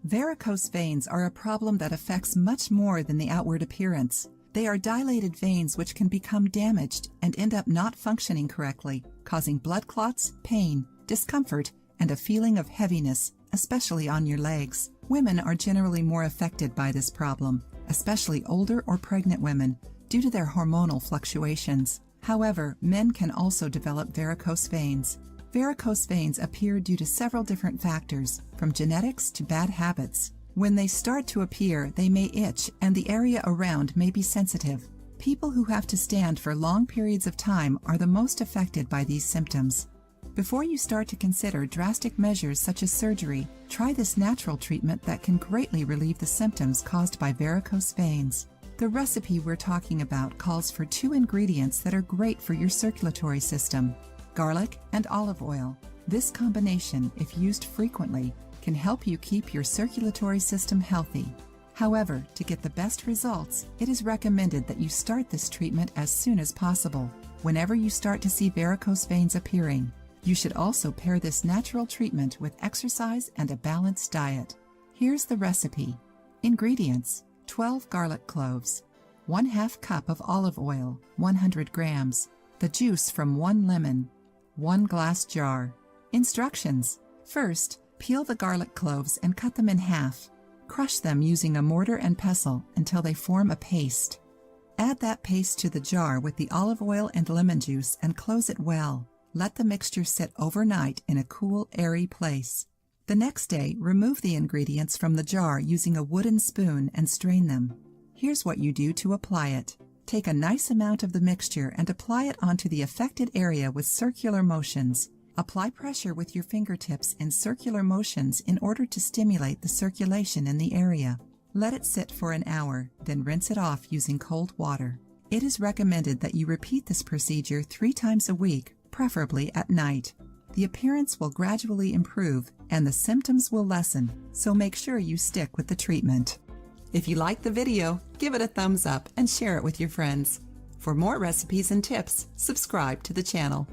Varicose veins are a problem that affects much more than the outward appearance. They are dilated veins which can become damaged and end up not functioning correctly, causing blood clots, pain, discomfort, and a feeling of heaviness, especially on your legs. Women are generally more affected by this problem, especially older or pregnant women, due to their hormonal fluctuations. However, men can also develop varicose veins. Varicose veins appear due to several different factors, from genetics to bad habits. When they start to appear, they may itch and the area around may be sensitive. People who have to stand for long periods of time are the most affected by these symptoms. Before you start to consider drastic measures such as surgery, try this natural treatment that can greatly relieve the symptoms caused by varicose veins. The recipe we're talking about calls for 2 ingredients that are great for your circulatory system: garlic and olive oil. This combination, if used frequently, can help you keep your circulatory system healthy. However, to get the best results, it is recommended that you start this treatment as soon as possible. Whenever you start to see varicose veins appearing, you should also pair this natural treatment with exercise and a balanced diet. Here's the recipe. Ingredients: 12 garlic cloves, 1/2 cup of olive oil, 100 grams, the juice from 1 lemon, 1 glass jar. Instructions: first, peel the garlic cloves and cut them in half. Crush them using a mortar and pestle until they form a paste. Add that paste to the jar with the olive oil and lemon juice and close it well. Let the mixture sit overnight in a cool, airy place. The next day, remove the ingredients from the jar using a wooden spoon and strain them. Here's what you do to apply it. Take a nice amount of the mixture and apply it onto the affected area with circular motions. Apply pressure with your fingertips in circular motions in order to stimulate the circulation in the area. Let it sit for an hour, then rinse it off using cold water. It is recommended that you repeat this procedure 3 times a week, preferably at night. The appearance will gradually improve and the symptoms will lessen, so make sure you stick with the treatment. If you liked the video, give it a thumbs up and share it with your friends. For more recipes and tips, subscribe to the channel.